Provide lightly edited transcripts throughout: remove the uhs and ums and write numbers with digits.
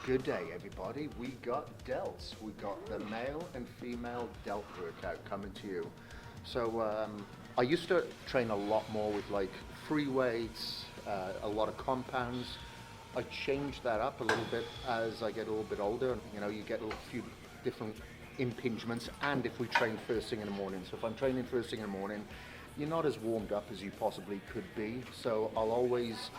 Good day, everybody. We got delts. We got the male and female delt workout coming to you. So I used to train a lot more with like free weights, a lot of compounds. I changed that up a little bit as I get a little bit older. You know, you get a few different impingements, and if we train first thing in the morning. So if I'm training first thing in the morning, you're not as warmed up as you possibly could be. So I'll always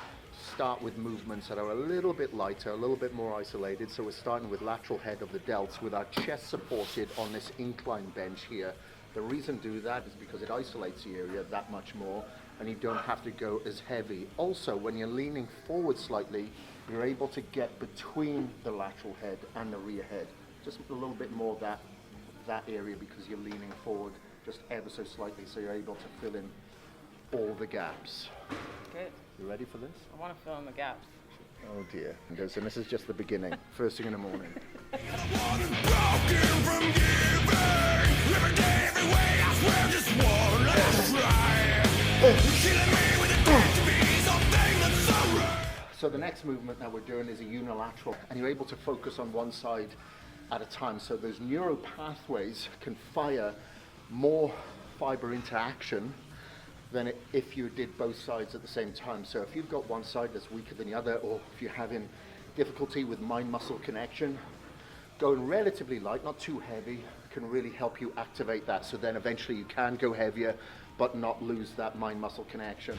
start with movements that are a little bit lighter, a little bit more isolated. So we're starting with lateral head of the delts with our chest supported on this incline bench here. The reason to do that is because it isolates the area that much more and you don't have to go as heavy. Also, when you're leaning forward slightly, you're able to get between the lateral head and the rear head. Just a little bit more that area because you're leaning forward just ever so slightly, so you're able to fill in all the gaps. Good. You ready for this? I want to fill in the gaps. Oh dear. And this is just the beginning. First thing in the morning. So the next movement that we're doing is a unilateral, and you're able to focus on one side at a time. So those neural pathways can fire more fiber into action than if you did both sides at the same time. So if you've got one side that's weaker than the other, or if you're having difficulty with mind-muscle connection, going relatively light, not too heavy, can really help you activate that. So then eventually you can go heavier, but not lose that mind-muscle connection.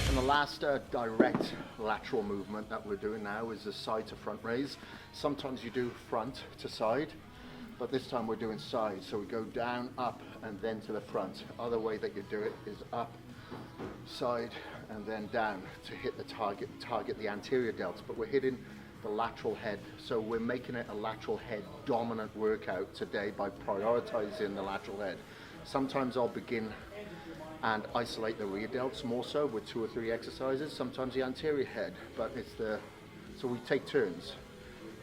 And the last direct lateral movement that we're doing now is the side to front raise. Sometimes you do front to side, but this time we're doing side. So we go down, up, and then to the front. Other way that you do it is up, side, and then down to hit the target the anterior delts, but we're hitting the lateral head. So we're making it a lateral head dominant workout today by prioritizing the lateral head. Sometimes I'll begin and isolate the rear delts more so with 2 or 3 exercises, sometimes the anterior head, but so we take turns.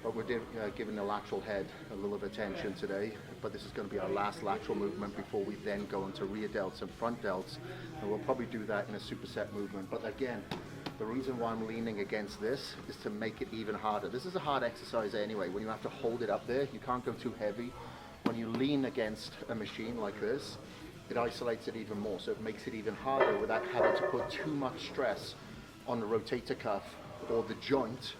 But we're giving the lateral head a little bit of attention today, but this is going to be our last lateral movement before we then go into rear delts and front delts, and we'll probably do that in a superset movement. But again, the reason why I'm leaning against this is to make it even harder. This is a hard exercise anyway. When you have to hold it up there, you can't go too heavy. When you lean against a machine like this, it isolates it even more, so it makes it even harder without having to put too much stress on the rotator cuff or the joint,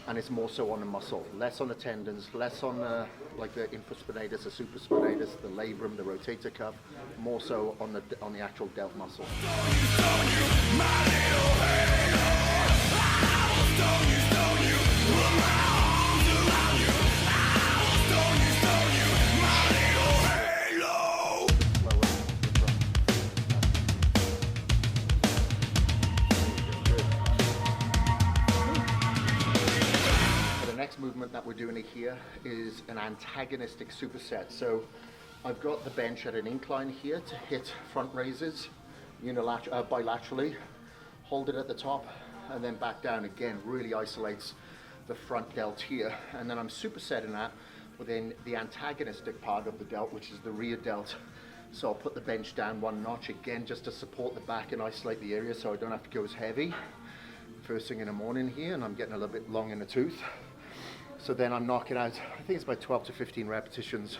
and it's more so on the muscle, less on the tendons, less on the like the infraspinatus, the supraspinatus, the labrum, the rotator cuff, more so on the actual delt muscle. Movement that we're doing here is an antagonistic superset. So I've got the bench at an incline here to hit front raises bilaterally, hold it at the top and then back down again. Really isolates the front delt here, and then I'm supersetting that within the antagonistic part of the delt, which is the rear delt. So I'll put the bench down 1 notch again just to support the back and isolate the area so I don't have to go as heavy first thing in the morning here, and I'm getting a little bit long in the tooth. So then I'm knocking out, I think it's about 12 to 15 repetitions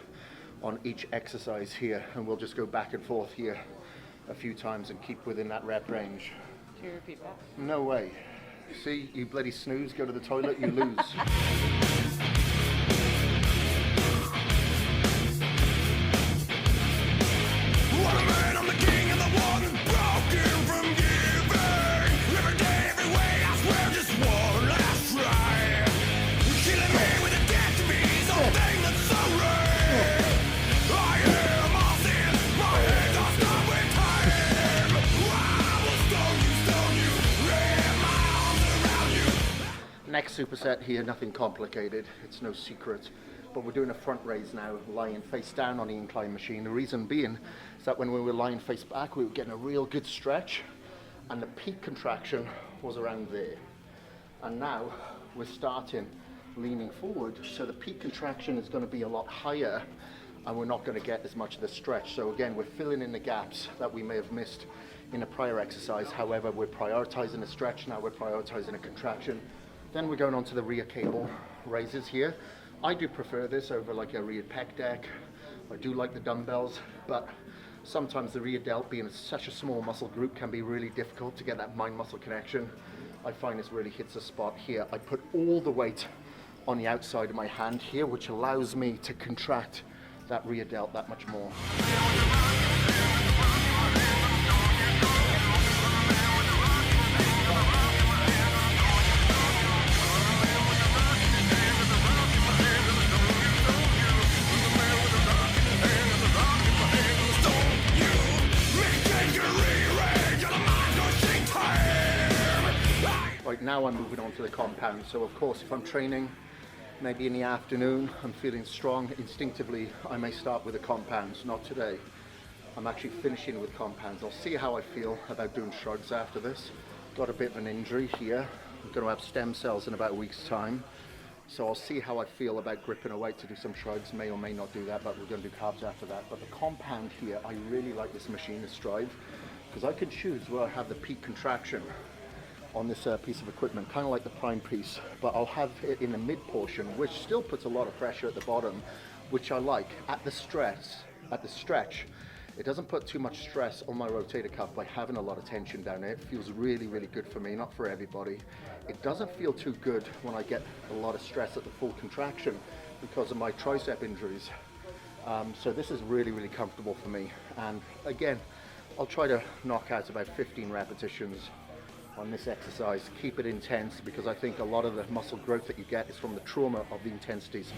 on each exercise here, and we'll just go back and forth here a few times and keep within that rep range. Can you repeat that? No way. See, you bloody snooze, go to the toilet, you lose. What a man, I'm the king of the one, broken from giving. Every day, every way, I swear, just one last try. Killing me with a death to be something that's so rare. I am all sin, my hands are stuck with time. I will stone you, wrap my arms around you. Next superset here, nothing complicated, it's no secret. But we're doing a front raise now, lying face down on the incline machine. The reason being is that when we were lying face back, we were getting a real good stretch, and the peak contraction was around there. And now we're starting leaning forward, so the peak contraction is going to be a lot higher and we're not going to get as much of the stretch. So again, we're filling in the gaps that we may have missed in a prior exercise. However, we're prioritizing a stretch, now we're prioritizing a contraction. Then we're going on to the rear cable raises here. I do prefer this over like a rear pec deck. I do like the dumbbells, but sometimes the rear delt, being such a small muscle group, can be really difficult to get that mind-muscle connection. I find this really hits a spot here. I put all the weight on the outside of my hand here, which allows me to contract that rear delt that much more. Right, now I'm moving on to the compound. So of course, if I'm training maybe in the afternoon, I'm feeling strong, instinctively I may start with the compounds. Not today. I'm actually finishing with compounds. I'll see how I feel about doing shrugs after this. Got a bit of an injury here. I'm going to have stem cells in about a week's time. So I'll see how I feel about gripping a weight to do some shrugs. May or may not do that, but we're going to do carbs after that. But the compound here, I really like this machine, this Strive, because I can choose where I have the peak contraction on this piece of equipment, kind of like the prime piece, but I'll have it in the mid portion, which still puts a lot of pressure at the bottom, which I like. At the stretch, it doesn't put too much stress on my rotator cuff by having a lot of tension down there. It feels really, really good for me, not for everybody. It doesn't feel too good when I get a lot of stress at the full contraction because of my tricep injuries. So this is really, really comfortable for me. And again, I'll try to knock out about 15 repetitions on this exercise. Keep it intense, because I think a lot of the muscle growth that you get is from the trauma of the intensities.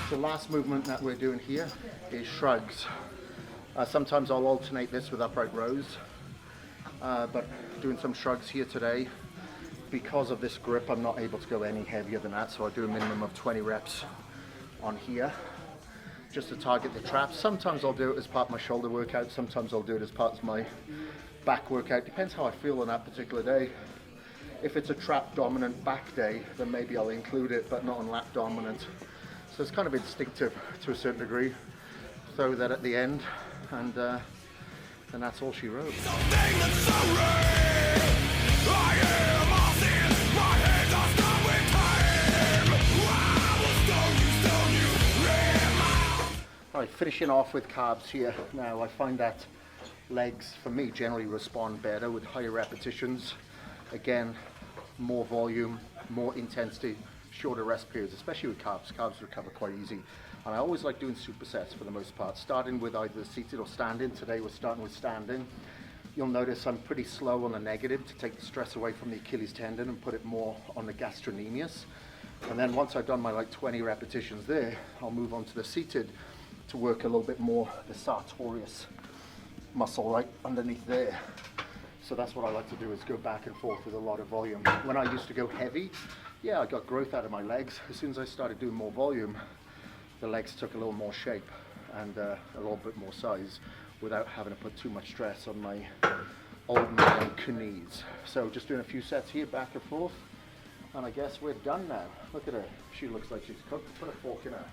The last movement that we're doing here is shrugs. Sometimes I'll alternate this with upright rows, but doing some shrugs here today. Because of this grip, I'm not able to go any heavier than that, so I do a minimum of 20 reps on here just to target the traps. Sometimes I'll do it as part of my shoulder workout, sometimes I'll do it as part of my back workout. Depends how I feel on that particular day. If it's a trap dominant back day, then maybe I'll include it, but not on lat dominant. So it's kind of instinctive to a certain degree. Throw that at the end, and that's all she wrote. Right, finishing off with carbs here. Now I find that legs, for me, generally respond better with higher repetitions. Again, more volume, more intensity, shorter rest periods, especially with carbs. Carbs recover quite easy. And I always like doing supersets for the most part, starting with either seated or standing. Today we're starting with standing. You'll notice I'm pretty slow on the negative to take the stress away from the Achilles tendon and put it more on the gastrocnemius. And then once I've done my like 20 repetitions there, I'll move on to the seated to work a little bit more the sartorius muscle right underneath there. So that's what I like to do, is go back and forth with a lot of volume. When I used to go heavy, yeah, I got growth out of my legs. As soon as I started doing more volume, the legs took a little more shape and a little bit more size without having to put too much stress on my old man knees. So just doing a few sets here, back and forth, and I guess we're done now. Look at her. She looks like she's cooked. Put a fork in her.